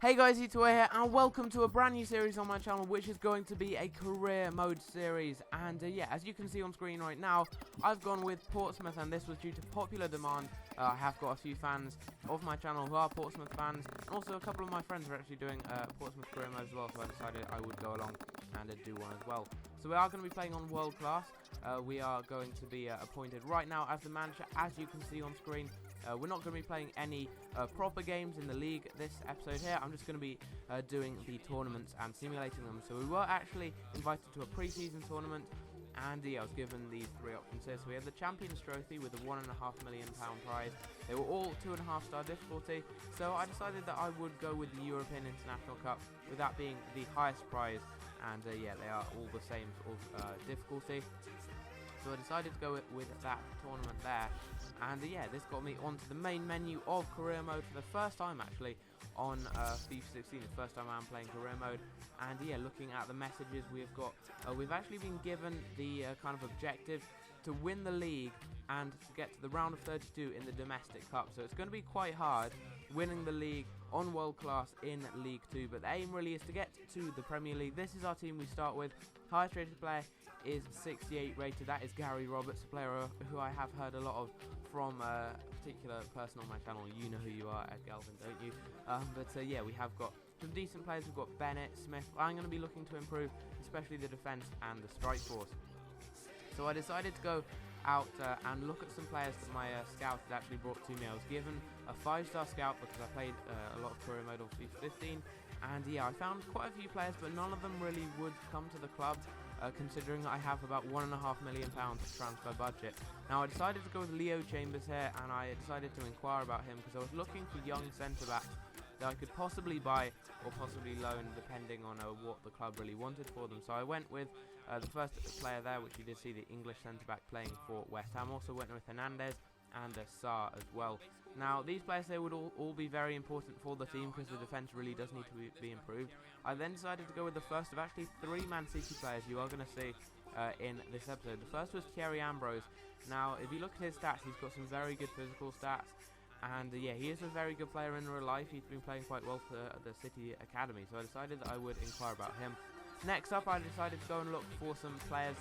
Hey guys, it's here, and welcome to a brand new series on my channel, which is going to be a career mode series. And yeah, as you can see on screen right now, I've gone with Portsmouth, and this was due to popular demand. I have got a few fans of my channel who are Portsmouth fans, and also a couple of my friends are actually doing Portsmouth career mode as well, so I decided I would go along and do one as well. So we are going to be playing on world class. We are going to be appointed right now as the manager, as you can see on screen. We're not going to be playing any proper games in the league this episode here. I'm just going to be doing the tournaments and simulating them. So we were actually invited to a pre-season tournament, and I was given these three options here. So we had the Champions Trophy with a £1.5 million prize. They were all 2.5 star difficulty, so I decided that I would go with the European International Cup, with that being the highest prize. And yeah, they are all the same sort of difficulty. So I decided to go with that tournament there, and yeah, this got me onto the main menu of career mode for the first time actually on FIFA 16, the first time I'm playing career mode. And yeah, looking at the messages we've got, we've actually been given the kind of objective to win the league and to get to the round of 32 in the domestic cup. So it's going to be quite hard winning the league on world class in League 2, but the aim really is to get to the Premier League. This is our team we start with. Highest rated player is 68 rated. That is Gary Roberts, a player who I have heard a lot of from a particular person on my channel. You know who you are, Ed Galvin, don't you? But yeah, we have got some decent players. We've got Bennett, Smith. I'm going to be looking to improve, especially the defence and the strike force. So I decided to go out and look at some players that my scout had actually brought to me. I was given a 5-star scout because I played a lot of career mode on FIFA 15, and yeah, I found quite a few players, but none of them really would come to the club, considering I have about £1.5 million transfer budget. Now I decided to go with Leo Chambers here, and I decided to inquire about him because I was looking for young centre-backs that I could possibly buy or possibly loan, depending on what the club really wanted for them. So I went with the first player there, which you did see, the English centre-back playing for West Ham. Also went with Hernandez and Sarr as well. Now these players, they would all be very important for the team because the defence really does need to be improved. I then decided to go with the first of actually 3 Man City players you are going to see in this episode. The first was Carrie Ambrose. Now if you look at his stats, he's got some very good physical stats. And yeah, he is a very good player in real life. He's been playing quite well for the City Academy, so I decided that I would inquire about him. Next up, I decided to go and look for some players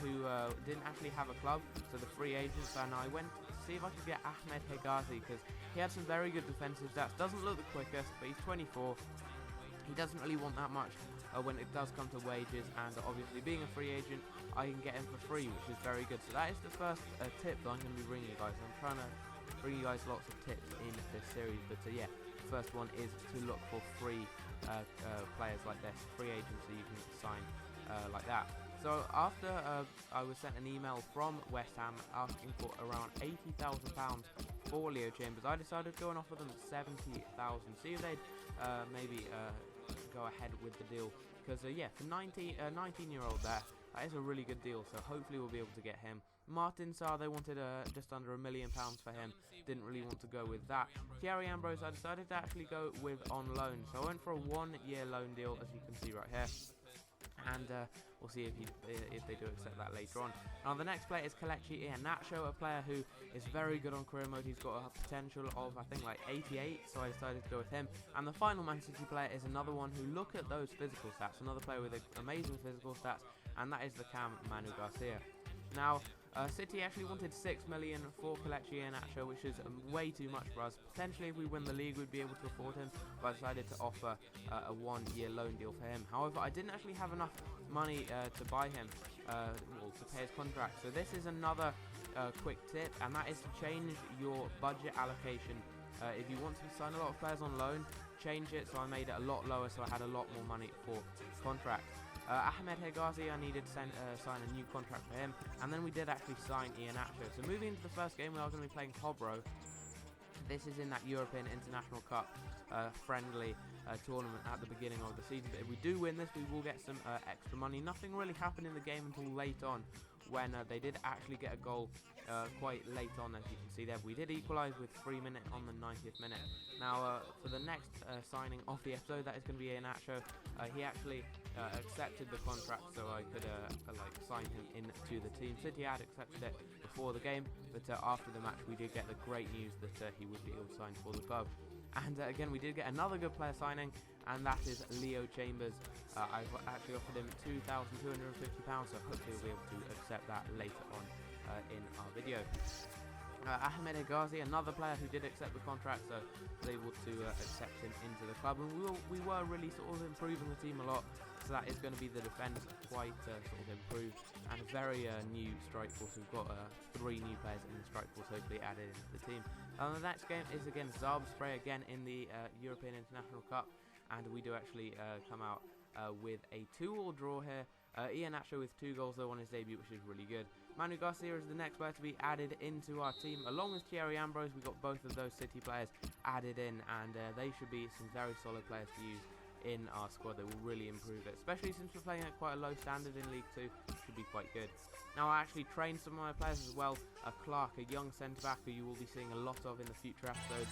who didn't actually have a club, so the free agents, and I went to see if I could get Ahmed Hegazi because he had some very good defensive stats. Doesn't look the quickest, but he's 24. He doesn't really want that much when it does come to wages, and obviously being a free agent, I can get him for free, which is very good. So that is the first tip that I'm going to be bringing you guys. I'm trying to bring you guys lots of tips in this series, but yeah, the first one is to look for free players like this, free agents that you can sign like that. So after I was sent an email from West Ham asking for around £80,000 for Leo Chambers, I decided to go and offer them £70,000, see if they'd maybe go ahead with the deal, because yeah, for 19-year-old there, that is a really good deal, so hopefully we'll be able to get him. Martin Sarr, they wanted just under £1 million for him, didn't really want to go with that. Carrie Ambrose, I decided to actually go with on loan, so I went for a 1-year loan deal, as you can see right here. And we'll see if they do accept that later on. Now the next player is Kelechi Iheanacho, a player who is very good on career mode. He's got a potential of, I think, like 88, so I decided to go with him. And the final Man City player is another one who, look at those physical stats, another player with amazing physical stats, and that is the cam Manny Garcia. Now City actually wanted £6 million for Kelechi Iheanacho, which is way too much for us. Potentially if we win the league we'd be able to afford him, but I decided to offer a 1-year loan deal for him. However, I didn't actually have enough money to buy him, or to pay his contract. So this is another quick tip, and that is to change your budget allocation. If you want to sign a lot of players on loan, change it so I made it a lot lower, so I had a lot more money for contracts. Ahmed Hegazi, I needed to sign a new contract for him, and then we did actually sign Iheanacho. So moving into the first game, we are going to be playing Hobro. This is in that European International Cup friendly tournament at the beginning of the season. But if we do win this, we will get some extra money. Nothing really happened in the game until late on, when they did actually get a goal quite late on, as you can see there. We did equalise with 3 minutes on the 90th minute. Now, for the next signing of the episode, that is going to be Iheanacho. He actually accepted the contract, so I could like sign him into the team. City had accepted it before the game, but after the match, we did get the great news that he would be able to sign for the club. And again, we did get another good player signing, and that is Leo Chambers. I've actually offered him £2,250, so hopefully he'll be able to accept that later on in our video. Ahmed Garcia, another player who did accept the contract, so was able to accept him into the club, and we were really sort of improving the team a lot. So that is going to be the defence quite sort of improved, and a very new strike force. We've got 3 new players in the strike force hopefully added into the team. The next game is against Spray again in the European International Cup, and we do actually come out with a 2-2 draw here. Ian Acho with 2 goals though on his debut, which is really good. Manny Garcia is the next player to be added into our team, along with Carrie Ambrose. We got both of those City players added in, and they should be some very solid players to use in our squad. They will really improve it, especially since we're playing at quite a low standard in League 2. Should be quite good. Now, I actually trained some of my players as well. Clark, a young centre-back who you will be seeing a lot of in the future episodes.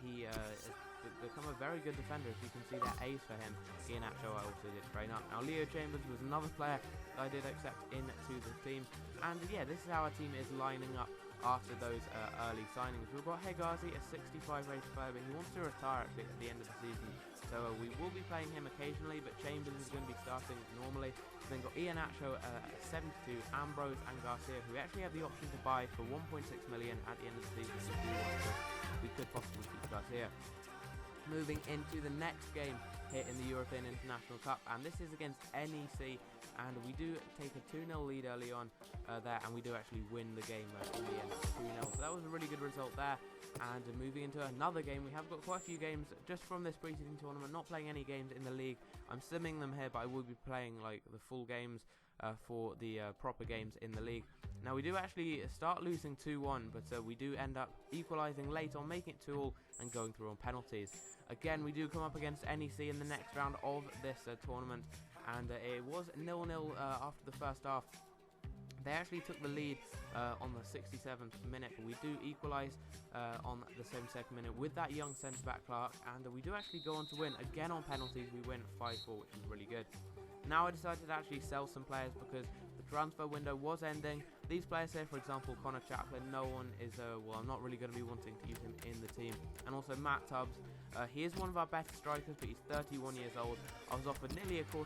He has become a very good defender. As you can see, there A's for him. Ian Acho I also did train up. Now, Leo Chambers was another player that I did accept into the team. And yeah, this is how our team is lining up after those early signings. We've got Hegazi, a 65 rated player, but he wants to retire actually at the end of the season. So we will be playing him occasionally, but Chambers is going to be starting normally. We've then got Ian Acho, 72, Ambrose and Garcia, who we actually have the option to buy for 1.6 million at the end of the season. If we want to, we could possibly keep Garcia. Moving into the next game here in the European International Cup, and this is against NEC, and we do take a 2-0 lead early on there, and we do actually win the game in the end, 2-0. So that was a really good result there. And moving into another game, we have got quite a few games just from this pre-season tournament. Not playing any games in the league. I'm simming them here, but I will be playing like the full games for the proper games in the league. Now we do actually start losing 2-1, but we do end up equalising late on, making it 2-2 and going through on penalties. Again, we do come up against NEC in the next round of this tournament, and it was 0-0 after the first half. They actually took the lead on the 67th minute, but we do equalise on the 72nd minute with that young centre-back Clark, and we do actually go on to win. Again on penalties, we win 5-4, which is really good. Now I decided to actually sell some players because the transfer window was ending. These players here, for example, Connor Chaplin, no one is, well, I'm not really going to be wanting to use him in the team. And also Matt Tubbs, he is one of our better strikers, but he's 31 years old. I was offered nearly £250,000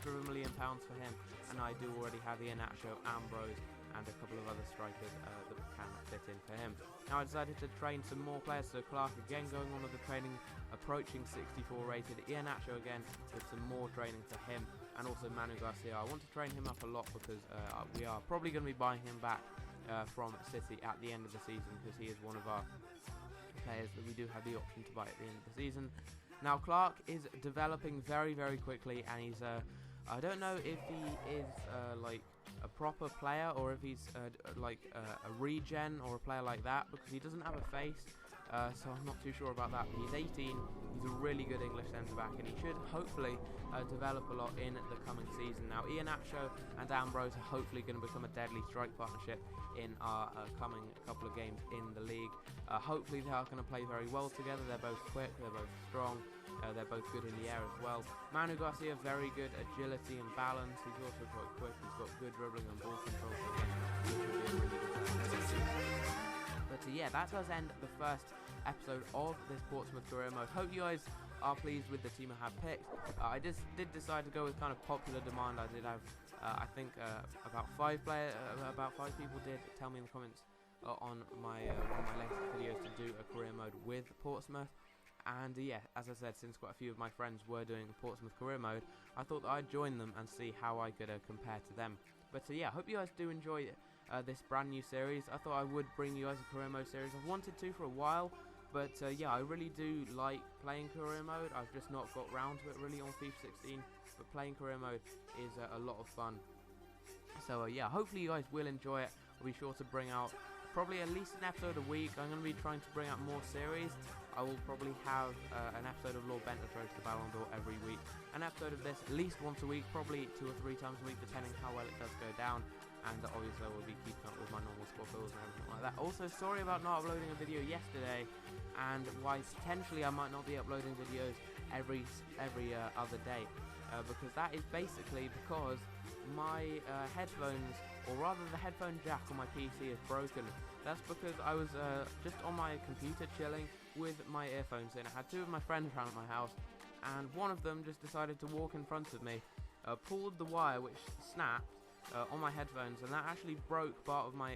for him, and I do already have Ian Acho, Ambrose, and a couple of other strikers that can fit in for him. Now I decided to train some more players, so Clark again going on with the training, approaching 64 rated, Ian Acho again with some more training for him, and also Manny Garcia. I want to train him up a lot because we are probably going to be buying him back from City at the end of the season, because he is one of our players that we do have the option to buy at the end of the season. Now Clark is developing very, very quickly, and he's I don't know if he is like a proper player or if he's like a regen or a player like that, because he doesn't have a face, so I'm not too sure about that. But he's 18, he's a really good English centre-back, and he should hopefully develop a lot in the coming season. Now Ian Acho and Ambrose are hopefully going to become a deadly strike partnership in our coming couple of games in the league. Hopefully they are going to play very well together. They're both quick, they're both strong, they're both good in the air as well. Manu Garcia, very good agility and balance. He's also quite quick, he's got good dribbling and ball control, so again, he should be a really good player. But yeah, that does end the first episode of this Portsmouth career mode. Hope you guys are pleased with the team I have picked. I just did decide to go with kind of popular demand. I did have, I think, about 5 people did tell me in the comments on my one of my latest videos to do a career mode with Portsmouth. And yeah, as I said, since quite a few of my friends were doing Portsmouth career mode, I thought that I'd join them and see how I could compare to them. But yeah, I hope you guys do enjoy this brand new series. I thought I would bring you guys a career mode series. I've wanted to for a while, but yeah, I really do like playing career mode. I've just not got round to it really on FIFA 16, but playing career mode is a lot of fun. So yeah, hopefully you guys will enjoy it. I'll be sure to bring out probably at least an episode a week. I'm going to be trying to bring out more series. I will probably have an episode of Lord Bentler's Road to the Ballon d'Or every week. An episode of this at least once a week, probably 2 or 3 times a week, depending how well it does go down. And obviously I will be keeping up with my normal squad builds and everything like that. Also, sorry about not uploading a video yesterday, and why potentially I might not be uploading videos every other day. Because that is basically because my headphones, or rather the headphone jack on my PC is broken. That's because I was just on my computer chilling, with my earphones in. I had two of my friends around my house, and one of them just decided to walk in front of me, pulled the wire which snapped on my headphones, and that actually broke part of my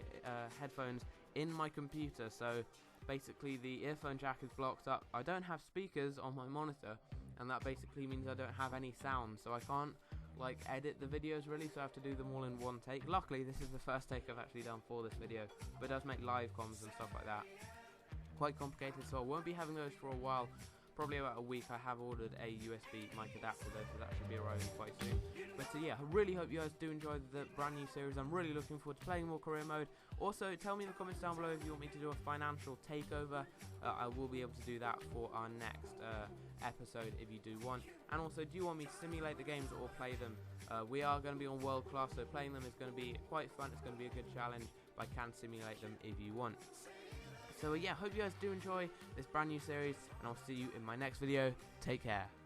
headphones in my computer. So basically the earphone jack is blocked up. I don't have speakers on my monitor, and that basically means I don't have any sound, so I can't like edit the videos really, so I have to do them all in one take. Luckily this is the first take I've actually done for this video, but it does make live comms and stuff like that quite complicated, so I won't be having those for a while. Probably about a week. I have ordered a USB mic adapter though, so that should be arriving quite soon. But yeah, I really hope you guys do enjoy the brand new series. I'm really looking forward to playing more career mode. Also, tell me in the comments down below if you want me to do a financial takeover. I will be able to do that for our next episode if you do want. And also, do you want me to simulate the games or play them? We are going to be on world class, so playing them is going to be quite fun. It's going to be a good challenge, but I can simulate them if you want. So yeah, hope you guys do enjoy this brand new series, and I'll see you in my next video. Take care.